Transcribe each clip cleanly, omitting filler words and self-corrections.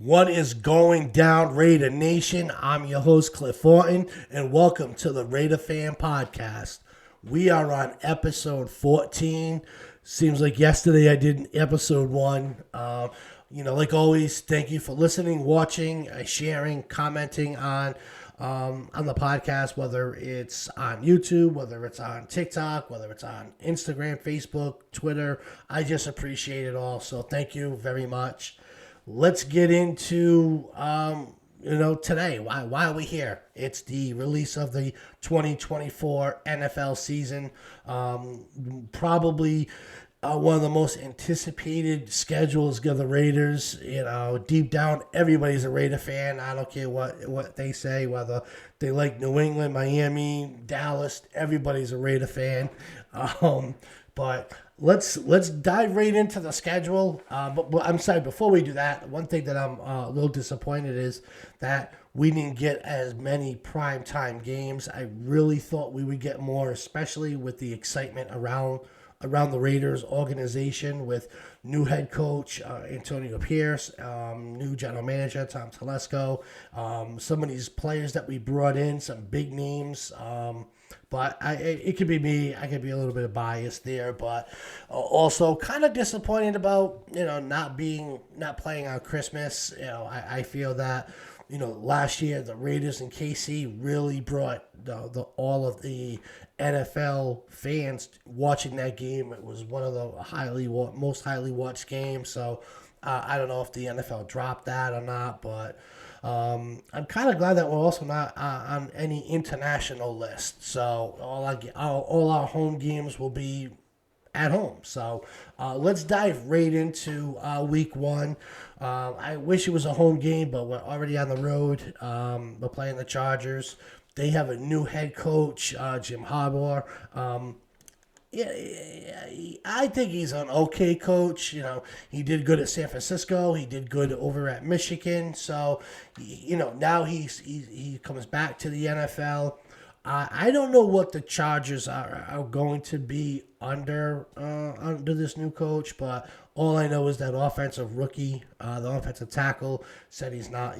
What is going down, Raider Nation? I'm your host, Cliff Orton, and welcome to the Raider Fan Podcast. We are on episode 14. Seems like yesterday I did episode 1. Like always, thank you for listening, watching, sharing, commenting on the podcast, whether it's on YouTube, whether it's on TikTok, whether it's on Instagram, Facebook, Twitter. I just appreciate it all. So thank you very much. Let's get into today. Why are we here? It's the release of the 2024 NFL season. Probably one of the most anticipated schedules of the Raiders. Deep down, everybody's a Raider fan. I don't care what they say, whether they like New England, Miami, Dallas. Everybody's a Raider fan. But let's dive right into the schedule. But I'm sorry, before we do that, one thing that I'm a little disappointed is that we didn't get as many primetime games. I really thought we would get more, especially with the excitement around the Raiders organization with new head coach Antonio Pierce, new general manager Tom Telesco, some of these players that we brought in, some big names. But it could be me. I could be a little bit biased there, but also kind of disappointed about not playing on Christmas. I feel that last year the Raiders and KC really brought all of the NFL fans watching that game. It was one of the most highly watched games. So I don't know if the NFL dropped that or not, but I'm kind of glad that we're also not on any international list. So all our home games will be at home. So let's dive right into week 1. I wish it was a home game, but we're already on the road. We're playing the Chargers. They have a new head coach, Jim Harbaugh. I think he's an okay coach. He did good at San Francisco. He did good over at Michigan. So, now he comes back to the NFL. I don't know what the Chargers are going to be under this new coach, but all I know is that offensive rookie, the offensive tackle, said he's not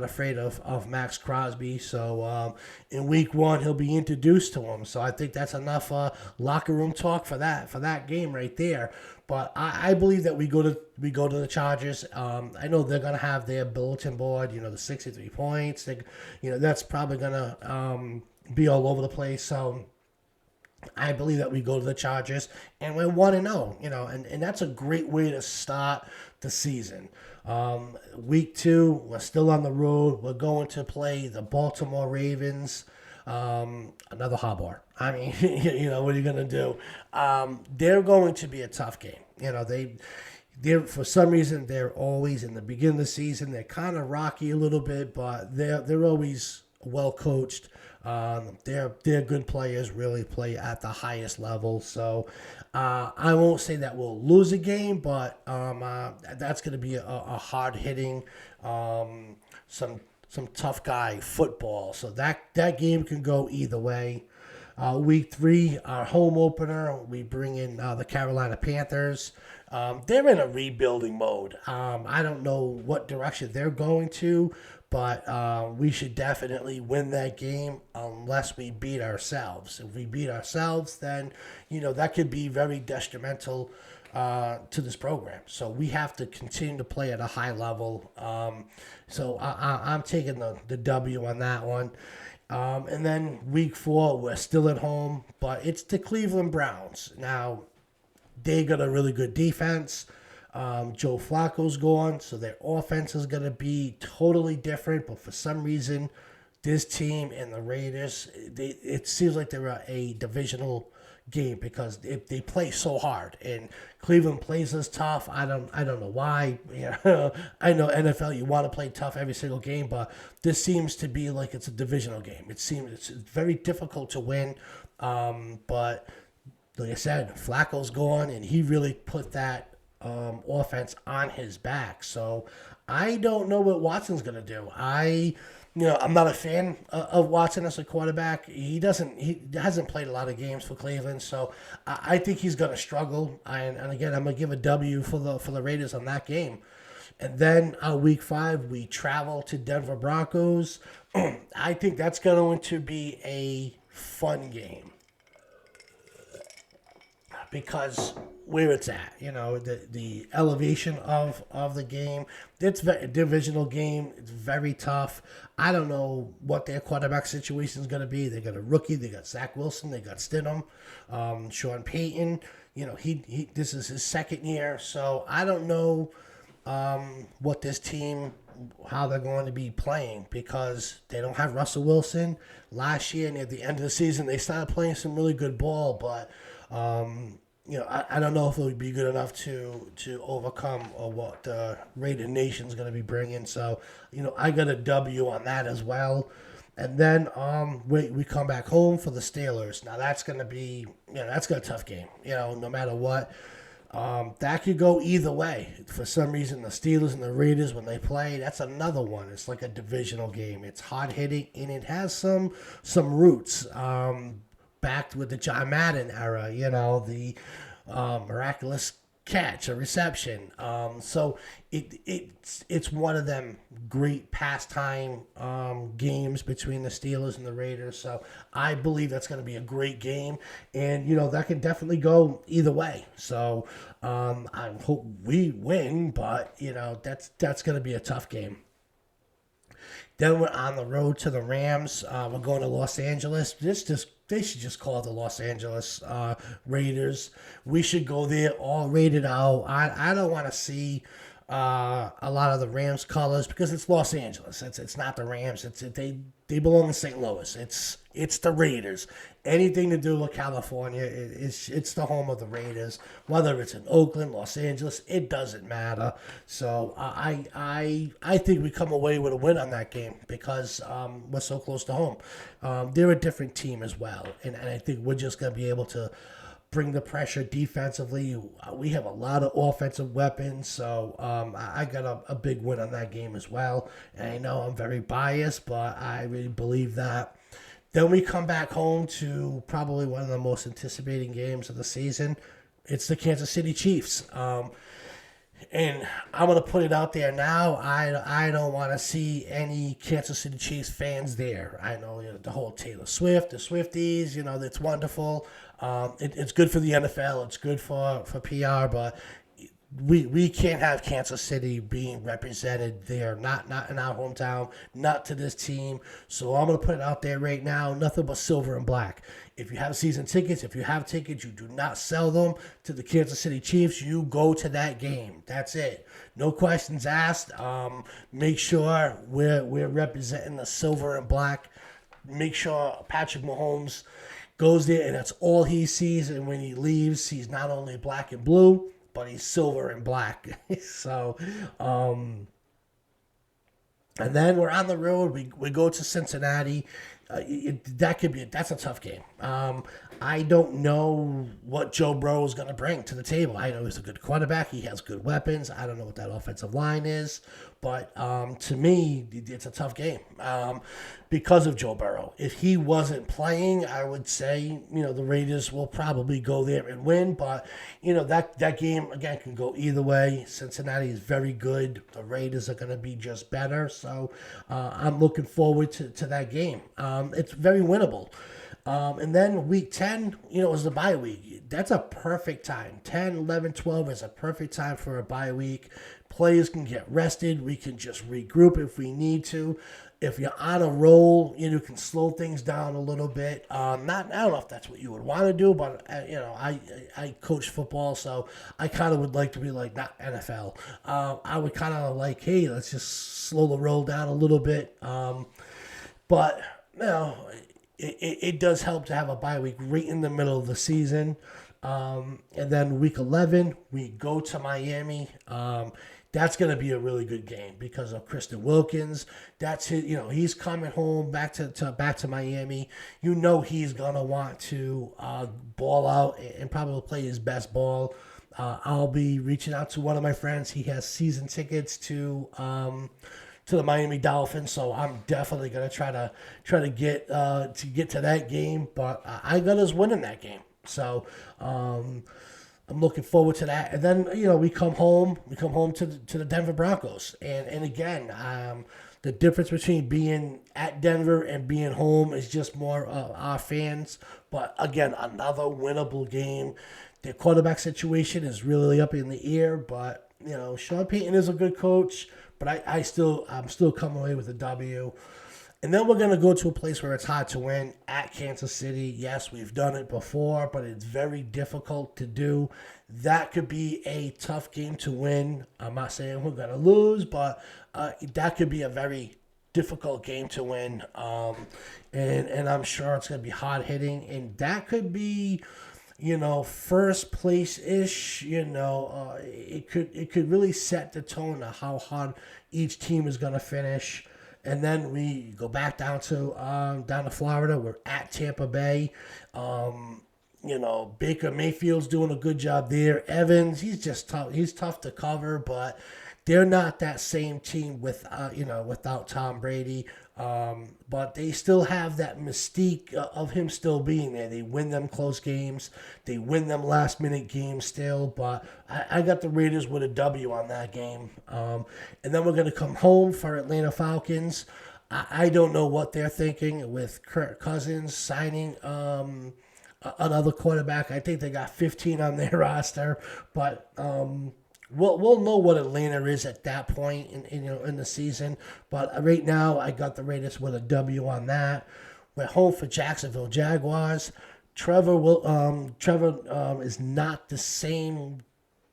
afraid of Max Crosby. So in week 1 he'll be introduced to him. So I think that's enough locker room talk for that game right there. But I believe that we go to the Chargers. I know they're gonna have their bulletin board. The 63 points. That's probably gonna be all over the place. So I believe that we go to the Chargers and we're 1-0, and that's a great way to start the season. Week 2, we're still on the road. We're going to play the Baltimore Ravens. Another Harbaugh. I mean, what are you going to do? They're going to be a tough game. They're for some reason, they're always in the beginning of the season. They're kind of rocky a little bit, but they're always well coached. They're good players, really play at the highest level. So I won't say that we'll lose a game, but that's going to be a hard hitting, some tough guy football. So that game can go either way. Week 3, our home opener, we bring in the Carolina Panthers. They're in a rebuilding mode. I don't know what direction they're going to, but we should definitely win that game unless we beat ourselves. If we beat ourselves, then, that could be very detrimental to this program. So we have to continue to play at a high level. So I'm taking the W on that one. And then week 4, we're still at home, but it's the Cleveland Browns. Now, they got a really good defense. Joe Flacco's gone, so their offense is going to be totally different. But for some reason, this team and the Raiders, it seems like they're a divisional game because they play so hard. And Cleveland plays us tough. I don't know why. I know NFL, you want to play tough every single game, but this seems to be like it's a divisional game. It seems it's very difficult to win. But like I said, Flacco's gone, and he really put that offense on his back. So I don't know what Watson's going to do. I'm not a fan of Watson as a quarterback. He hasn't played a lot of games for Cleveland, so I think he's going to struggle. And again, I'm going to give a W for the Raiders on that game. And then on week 5, we travel to Denver Broncos. I think that's going to be a fun game because where it's at, the elevation of the game. It's a divisional game. It's very tough. I don't know what their quarterback situation is going to be. They got a rookie. They got Zach Wilson. They got Stidham, Sean Payton. He this is his second year, so I don't know what this team, how they're going to be playing because they don't have Russell Wilson. Last year, and at the end of the season, they started playing some really good ball, but I don't know if it would be good enough to overcome what the Raider Nation's going to be bringing. So, I got a W on that as well. And then we come back home for the Steelers. Now, that's going to be, that's a tough game, no matter what. That could go either way. For some reason, the Steelers and the Raiders, when they play, that's another one. It's like a divisional game. It's hard-hitting, and it has some roots. Back with the John Madden era, the miraculous catch, a reception. So it's one of them great pastime games between the Steelers and the Raiders. So I believe that's going to be a great game, and that can definitely go either way. So I hope we win, but that's going to be a tough game. Then we're on the road to the Rams. We're going to Los Angeles. They should just call it the Los Angeles Raiders. We should go there all rated out. I don't want to see a lot of the Rams colors because it's Los Angeles. It's not the Rams. They belong in St. Louis. It's the Raiders. Anything to do with California, it's the home of the Raiders. Whether it's in Oakland, Los Angeles, it doesn't matter. So I think we come away with a win on that game because we're so close to home. They're a different team as well, and I think we're just going to be able to bring the pressure defensively. We have a lot of offensive weapons, so I got a big win on that game as well. And I know I'm very biased, but I really believe that. Then we come back home to probably one of the most anticipating games of the season. It's the Kansas City Chiefs. And I'm going to put it out there now. I don't want to see any Kansas City Chiefs fans there. I know, the whole Taylor Swift, the Swifties, it's wonderful. It's good for the NFL. It's good for PR, but we can't have Kansas City being represented there, not in our hometown, not to this team. So I'm going to put it out there right now, nothing but silver and black. If you have season tickets, if you have tickets, you do not sell them to the Kansas City Chiefs. You go to that game. That's it. No questions asked. Make sure we're representing the silver and black. Make sure Patrick Mahomes goes there and that's all he sees. And when he leaves, he's not only black and blue, but he's silver and black. So, and then we're on the road. We go to Cincinnati. That's a tough game. I don't know what Joe Burrow is going to bring to the table. I know he's a good quarterback. He has good weapons. I don't know what that offensive line is. But to me, it's a tough game because of Joe Burrow. If he wasn't playing, I would say, the Raiders will probably go there and win. But, that game, again, can go either way. Cincinnati is very good. The Raiders are going to be just better. So I'm looking forward to that game. It's very winnable. And then week 10, is the bye week. That's a perfect time. 10, 11, 12 is a perfect time for a bye week. Players can get rested. We can just regroup if we need to. If you're on a roll, you can slow things down a little bit. I don't know if that's what you would want to do, but I coach football, so I kind of would like to be like, not NFL. I would kind of like, hey, let's just slow the roll down a little bit. But it does help to have a bye week right in the middle of the season. And then week 11, we go to Miami. That's going to be a really good game because of Kristen Wilkins. That's his, he's coming home back to Miami. He's going to want to ball out and probably play his best ball. I'll be reaching out to one of my friends. He has season tickets to the Miami Dolphins, so I'm definitely gonna try to get to that game. But I got us winning that game. So I'm looking forward to that. And then we come home. We come home to the Denver Broncos. And again, the difference between being at Denver and being home is just more our fans. But again, another winnable game. The quarterback situation is really up in the air. But Sean Payton is a good coach. But I'm still coming away with a W. And then we're going to go to a place where it's hard to win at Kansas City. Yes, we've done it before, but it's very difficult to do. That could be a tough game to win. I'm not saying we're going to lose, but that could be a very difficult game to win. And I'm sure it's going to be hard hitting. And that could be, first place ish. It could really set the tone of how hard each team is going to finish. And then we go back down to Florida. We're at Tampa Bay. Baker Mayfield's doing a good job there. Evans, he's just tough. He's tough to cover, but they're not that same team without Tom Brady. But they still have that mystique of him still being there. They win them close games. They win them last minute games still. But I got the Raiders with a W on that game. And then we're going to come home for Atlanta Falcons. I don't know what they're thinking with Kirk Cousins signing another quarterback. I think they got 15 on their roster. But we'll know what Atlanta is at that point in the season. But right now, I got the Raiders with a W on that. We're home for Jacksonville Jaguars. Trevor is not the same.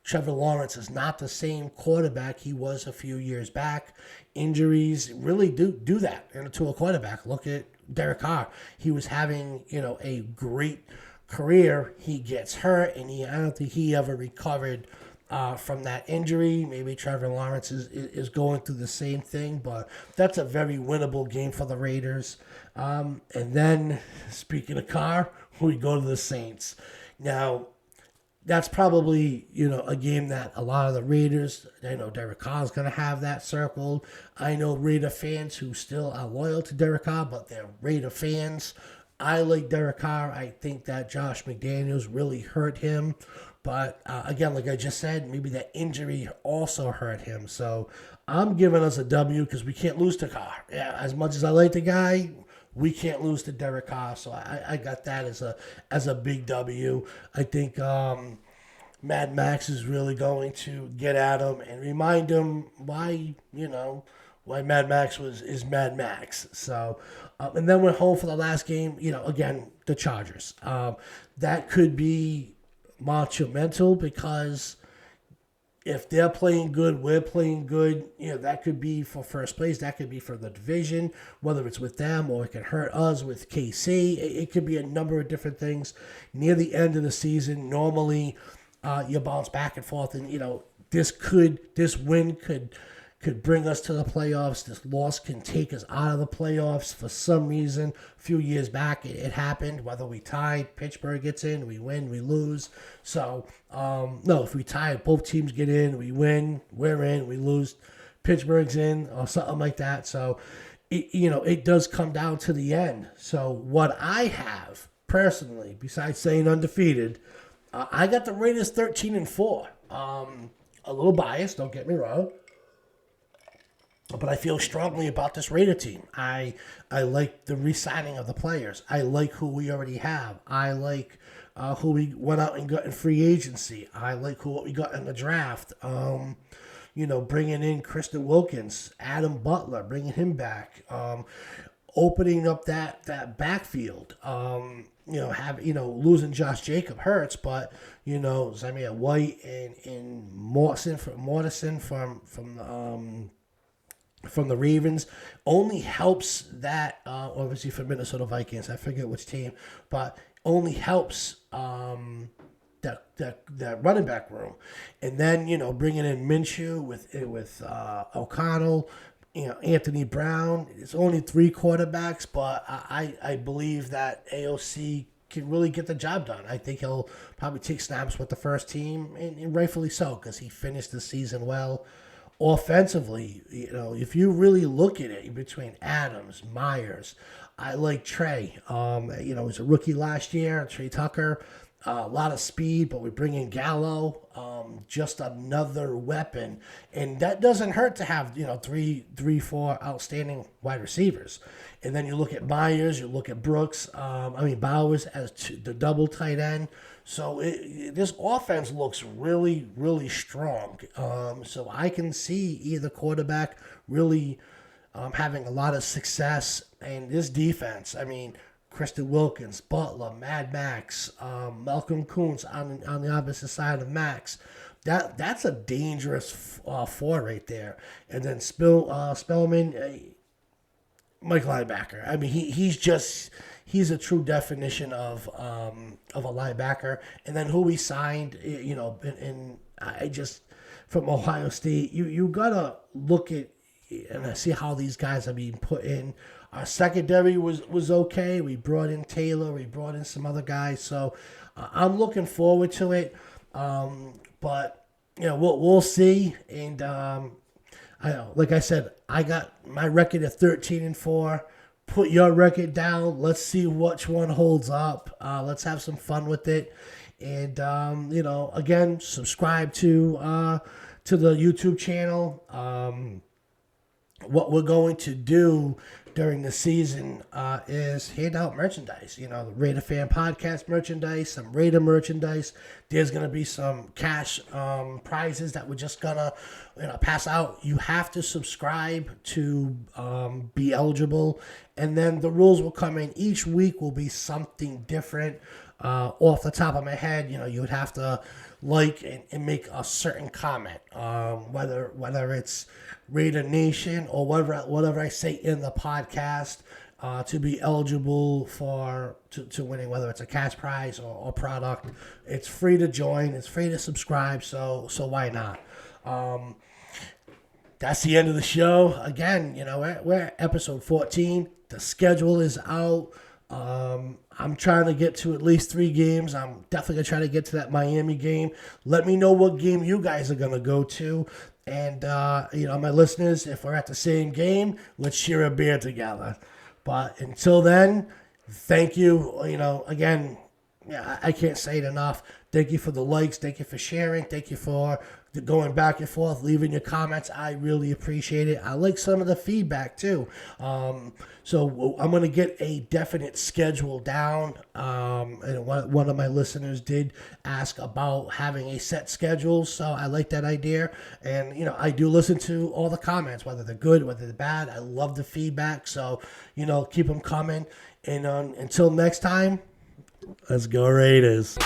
Trevor Lawrence is not the same quarterback he was a few years back. Injuries really do that to a quarterback. Look at Derek Carr. He was having a great career. He gets hurt, and I don't think he ever recovered from that injury. Maybe Trevor Lawrence is going through the same thing, but that's a very winnable game for the Raiders. And then, speaking of Carr, we go to the Saints. Now, that's probably, a game that a lot of the Raiders, I know Derek Carr is going to have that circled. I know Raider fans who still are loyal to Derek Carr, but they're Raider fans. I like Derek Carr. I think that Josh McDaniels really hurt him. But again, like I just said, maybe that injury also hurt him. So I'm giving us a W because we can't lose to Carr. Yeah, as much as I like the guy, we can't lose to Derek Carr. So I got that as a big W. I think Mad Max is really going to get at him and remind him why Mad Max is Mad Max. So and then we're home for the last game. Again, the Chargers. That could be monumental because if they're playing good, we're playing good. That could be for first place. That could be for the division, whether it's with them or it could hurt us with KC. It could be a number of different things. Near the end of the season, normally you bounce back and forth, and this win could bring us to the playoffs. This loss can take us out of the playoffs for some reason. A few years back, it happened. Whether we tied, Pittsburgh gets in, we win, we lose. So, no, if we tie, both teams get in, we win, we're in, we lose, Pittsburgh's in, or something like that. So, it does come down to the end. So, what I have, personally, besides saying undefeated, I got the Raiders 13-4. A little biased, don't get me wrong. But I feel strongly about this Raider team. I like the re-signing of the players. I like who we already have. I like who we went out and got in free agency. I like what we got in the draft. Bringing in Kristen Wilkins, Adam Butler, bringing him back. Opening up that backfield. Losing Josh Jacob hurts, but Zamir White and Morrison from the Ravens only helps that, obviously for Minnesota Vikings, I forget which team, but only helps that running back room. And then, bringing in Minshew with O'Connell, Anthony Brown. It's only 3 quarterbacks, but I believe that AOC can really get the job done. I think he'll probably take snaps with the first team, and rightfully so, because he finished the season well. Offensively, if you really look at it between Adams, Myers, I like Trey. He was a rookie last year, Trey Tucker. a lot of speed, but we bring in Gallo, just another weapon, and that doesn't hurt to have four outstanding wide receivers. And then you look at Myers, you look at Brooks, Bowers as the double tight end. So this offense looks really, really strong. So I can see either quarterback really having a lot of success, and this defense. Kristen Wilkins, Butler, Mad Max, Malcolm Koonce on the opposite side of Max. That's a dangerous four right there. And then Spellman, Mike linebacker. He's a true definition of a linebacker. And then who we signed, from Ohio State. You gotta look at and see how these guys are being put in. Our secondary was okay. We brought in Taylor. We brought in some other guys. So I'm looking forward to it. But we'll see. And like I said, I got my record at 13-4. Put your record down. Let's see which one holds up. Let's have some fun with it. And again, subscribe to the YouTube channel. What we're going to do during the season is hand out merchandise. The Raider Fan Podcast merchandise, some Raider merchandise. There's going to be some cash prizes that we're just going to pass out. You have to subscribe to be eligible. And then the rules will come in. Each week will be something different. Off the top of my head, you would have to like and make a certain comment, whether it's Raider Nation or whatever I say in the podcast to be eligible to winning, whether it's a cash prize or product. It's free to join. It's free to subscribe. So why not? That's the end of the show. Again, we're at episode 14. The schedule is out. I'm trying to get to at least 3 games. I'm definitely going to try to get to that Miami game. Let me know what game you guys are going to go to. And, my listeners, if we're at the same game, let's share a beer together. But until then, thank you. Again, I can't say it enough. Thank you for the likes. Thank you for sharing. Thank you for going back and forth, leaving your comments. I really appreciate it. I like some of the feedback too. So I'm going to get a definite schedule down. And one of my listeners did ask about having a set schedule. So I like that idea. And, I do listen to all the comments, whether they're good, whether they're bad. I love the feedback. So, keep them coming. And until next time, let's go Raiders.